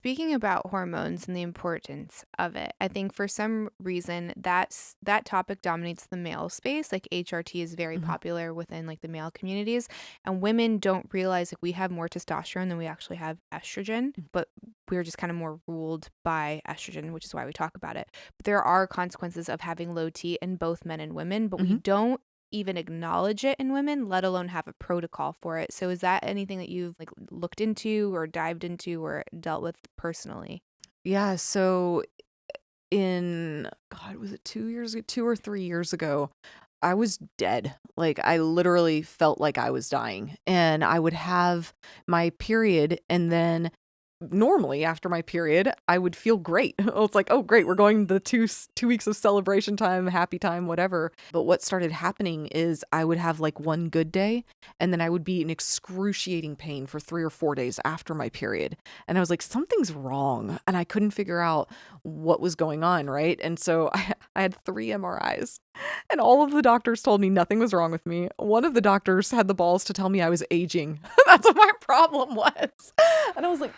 Speaking about hormones and the importance of it, I think for some reason that topic dominates the male space. Like HRT is very Mhm. popular within like the male communities, and women don't realize like we have more testosterone than we actually have estrogen, but we're just kind of more ruled by estrogen, which is why we talk about it. But there are consequences of having low T in both men and women, but we Mhm. don't even acknowledge it in women, let alone have a protocol for it. So is that anything that you've like looked into or dived into or dealt with personally? Yeah, so in God, was it 2 years ago, 2 or 3 years ago, I was dead. Like I literally felt like I was dying. And I would have my period, and then normally after my period, I would feel great. It's like, oh great, we're going the 2 weeks of celebration time, happy time, whatever. But what started happening is I would have like one good day, and then I would be in excruciating pain for 3 or 4 days after my period. And I was like, something's wrong. And I couldn't figure out what was going on, right? And so I had 3 MRIs, and all of the doctors told me nothing was wrong with me. One of the doctors had the balls to tell me I was aging. That's what my problem was. And I was like,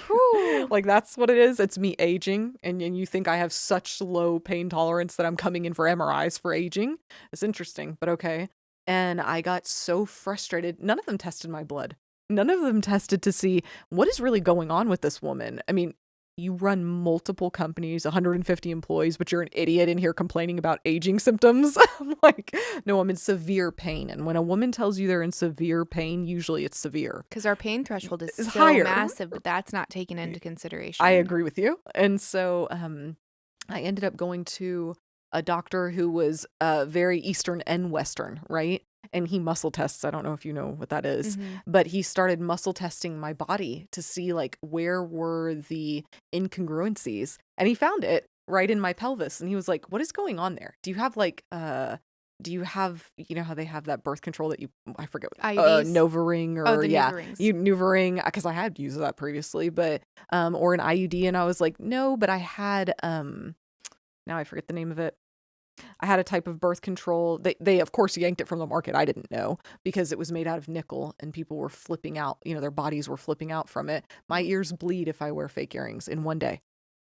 Whew. like, that's what it is. It's me aging. And you think I have such low pain tolerance that I'm coming in for MRIs for aging? It's interesting, but okay. And I got so frustrated. None of them tested my blood. None of them tested to see what is really going on with this woman. I mean, you run multiple companies, 150 employees, but you're an idiot in here complaining about aging symptoms. I'm like, no, I'm in severe pain. And when a woman tells you they're in severe pain, usually it's severe. Because our pain threshold is It's so higher. massive, but that's not taken into I consideration. agree with you. And so I ended up going to a doctor who was very Eastern and Western, right? And he muscle tests. I don't know if you know what that is, Hmm. but he started muscle testing my body to see like where were the incongruencies. And he found it right in my pelvis. And he was like, what is going on there? Do you have like do you have, you know how they have that birth control that you, I forget IUDs? Novaring, Oh, or the yeah, NuvaRings. you Nuvaring, because I had used that previously, but or an IUD. And I was like, no, but I had now I forget the name of it. I had a type of birth control. They of course yanked it from the market. I didn't know, because it was made out of nickel and people were flipping out, their bodies were flipping out from it. My ears bleed if I wear fake earrings in one day.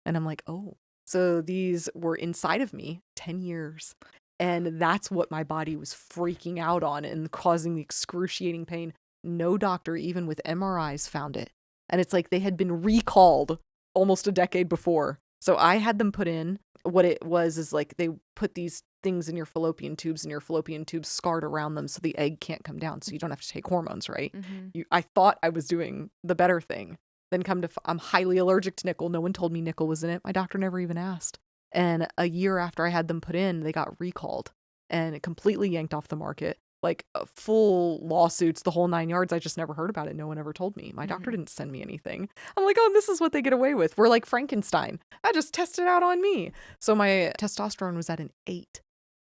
And I'm like, oh, so these were inside of me 10 years. And that's what my body was freaking out on and causing the excruciating pain. No doctor, even with MRIs, found it. And it's like they had been recalled almost a decade before. So I had them put in. What it was is like they put these things in your fallopian tubes, and your fallopian tubes scarred around them so the egg can't come down, so you don't have to take hormones, right? Hmm. I thought I was doing the better thing. Then I'm highly allergic to nickel. No one told me nickel was in it. My doctor never even asked. And a year after I had them put in, they got recalled and completely yanked off the market. Like full lawsuits, the whole 9 yards. I just never heard about it. No one ever told me. My doctor Hmm. didn't send me anything. I'm like, oh, this is what they get away with. We're like Frankenstein. I just tested out on me. So my testosterone was at an 8.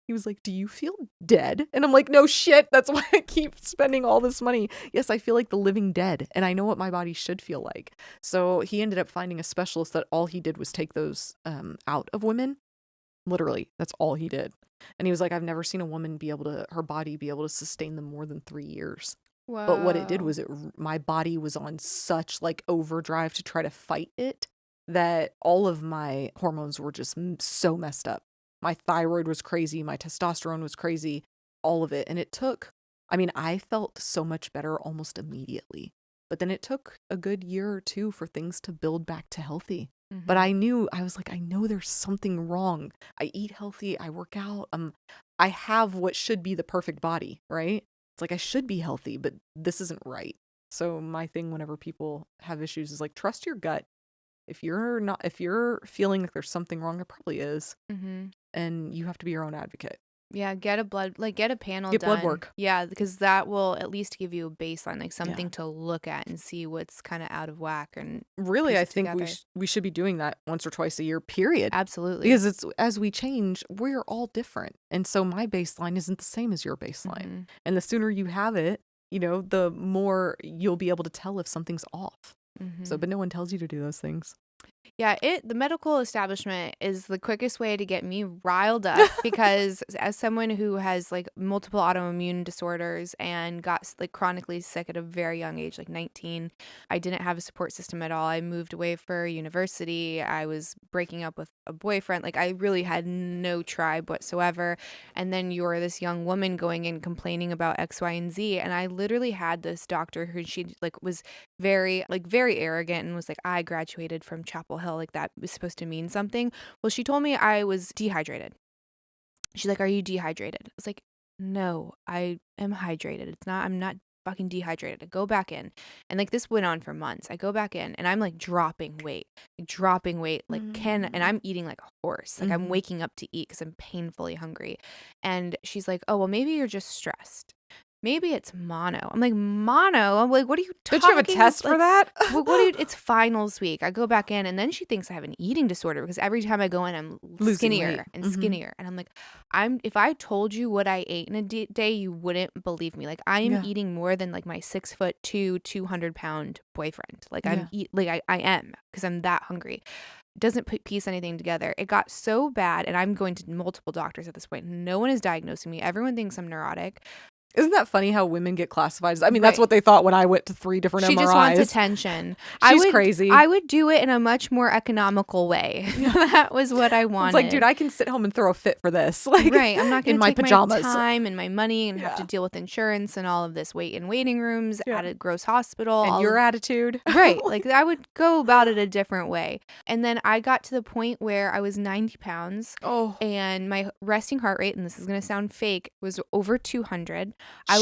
He was like, do you feel dead? And I'm like, no shit. That's why I keep spending all this money. Yes, I feel like the living dead, and I know what my body should feel like. So he ended up finding a specialist that all he did was take those out of women. Literally, that's all he did. And he was like, I've never seen a woman her body be able to sustain them more than 3 years. But what it did Whoa. was my body was on such like overdrive to try to fight it, that all of my hormones were just so messed up. My thyroid was crazy. My testosterone was crazy, all of it. And it took, I mean, I felt so much better almost immediately. But then it took a good year or two for things to build back to healthy. But Hmm. I was like, I know there's something wrong. I eat healthy. I work out. I have what should be the perfect body, right? It's like I should be healthy, but this isn't right. So my thing whenever people have issues is like, trust your gut. If you're feeling like there's something wrong, there probably is. Hmm. And you have to be your own advocate. Yeah, get a panel Get blood done. work. Yeah, because that will at least give you a baseline, like Yeah. something to look at and see what's kind of out of whack and Really, piece I it think together. we should be doing that once or twice a year, period. Absolutely. Because it's as we change, we're all different. And so my baseline isn't the same as your baseline. Hmm. And the sooner you have it, the more you'll be able to tell if something's off. So, Hmm. but no one tells you to do those things. Yeah, the medical establishment is the quickest way to get me riled up because as someone who has like multiple autoimmune disorders and got like chronically sick at a very young age, like 19, I didn't have a support system at all. I moved away for university. I was breaking up with a boyfriend. Like I really had no tribe whatsoever. And then you're this young woman going in complaining about X, Y, and Z. And I literally had this doctor who she like was very arrogant and was like, I graduated from Chapel Hill, like that was supposed to mean something. Well, she told me I was dehydrated. She's like, are you dehydrated? I was like, no, I am hydrated. I'm not fucking dehydrated. I go back in. And like this went on for months. I go back in and I'm like dropping weight, and I'm eating like a horse. Like I'm waking up to eat because I'm painfully hungry. And she's like, oh, well, maybe you're just stressed. Maybe it's mono. I'm like, mono? I'm like, what are you talking? Don't you have a test for that? What do you, it's finals week. I go back in and then she thinks I have an eating disorder because every time I go in, I'm skinnier and skinnier. And I'm like, if I told you what I ate in a day, you wouldn't believe me. Like I am eating more than like my 6'2", 200-pound boyfriend. Like I am because I'm that hungry. Doesn't piece anything together. It got so bad and I'm going to multiple doctors at this point. No one is diagnosing me. Everyone thinks I'm neurotic. Isn't that funny how women get classified? I mean, that's what they thought when I went to 3 different MRIs. She just wants attention. She's crazy. I would do it in a much more economical way. That was what I wanted. It's like, dude, I can sit home and throw a fit for this. Like, right. I'm not going to take pajamas. my time and my money and have to deal with insurance and all of this wait in waiting rooms at a gross hospital. And your attitude. Right. Like I would go about it a different way. And then I got to the point where I was 90 pounds and my resting heart rate, and this is going to sound fake, was over 200.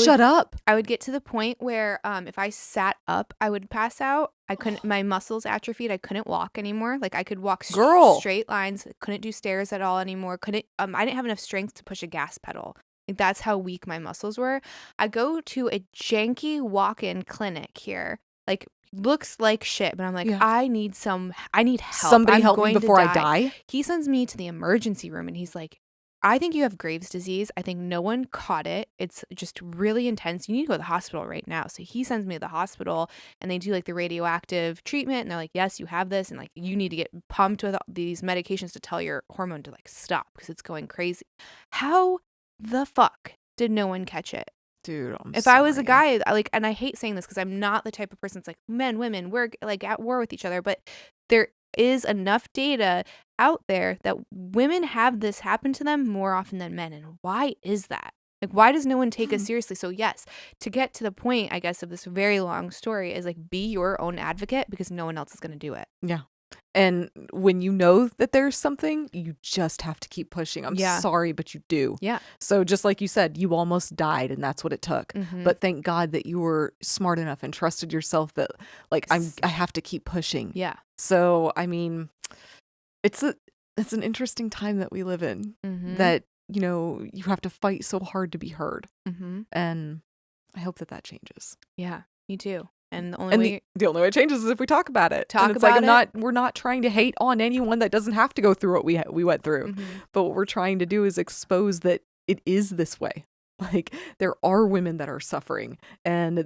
Shut up. I would get to the point where if I sat up, I would pass out. I couldn't, my muscles atrophied. I couldn't walk anymore. Like I could walk straight lines. Couldn't do stairs at all anymore. I didn't have enough strength to push a gas pedal. Like that's how weak my muscles were. I go to a janky walk-in clinic here. Like looks like shit, but I'm like, I need help. Somebody help me before I die. He sends me to the emergency room and he's like, I think you have Graves' disease. I think no one caught it. It's just really intense. You need to go to the hospital right now. So he sends me to the hospital and they do like the radioactive treatment. And they're like, yes, you have this. And like, you need to get pumped with these medications to tell your hormone to like stop because it's going crazy. How the fuck did no one catch it? Dude, if I was a guy, and I hate saying this because I'm not the type of person that's like, men, women, we're like at war with each other. But there is enough data out there that women have this happen to them more often than men. And why is that? Like, why does no one take us seriously? So yes, to get to the point, I guess, of this very long story is like, be your own advocate because no one else is going to do it. Yeah. And when you know that there's something, you just have to keep pushing. I'm sorry, but you do. Yeah. So just like you said, you almost died and that's what it took. But thank God that you were smart enough and trusted yourself that like, I have to keep pushing. Yeah. So, I mean, it's an interesting time that we live in that, you know, you have to fight so hard to be heard. And I hope that changes. Yeah, me too. And the only way it changes is if we talk about it. We're not trying to hate on anyone that doesn't have to go through what we went through. But what we're trying to do is expose that it is this way. Like there are women that are suffering and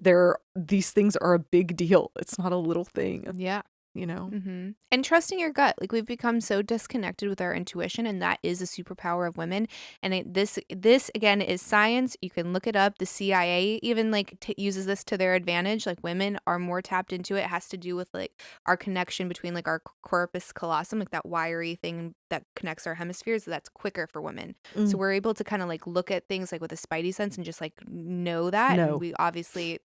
these things are a big deal. It's not a little thing. Yeah. You know, and trusting your gut. Like we've become so disconnected with our intuition, and that is a superpower of women. And this again is science. You can look it up. The CIA even like uses this to their advantage. Like women are more tapped into it. It has to do with like our connection between like our corpus callosum, like that wiry thing that connects our hemispheres. That's quicker for women. So we're able to kind of like look at things like with a spidey sense and just like know that. And we obviously.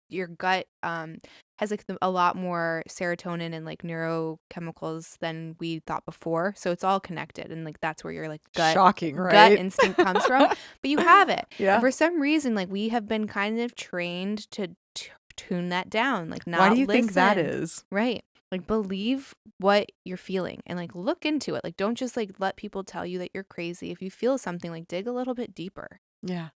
Your gut has like a lot more serotonin and like neurochemicals than we thought before, so it's all connected, and like that's where your like gut instinct comes from. But you have it. And for some reason, like we have been kind of trained to tune that down. Like not. Why do you listen. think that is? Right. Like believe what you're feeling and like look into it. Like don't just like let people tell you that you're crazy. If you feel something, like dig a little bit deeper. Yeah.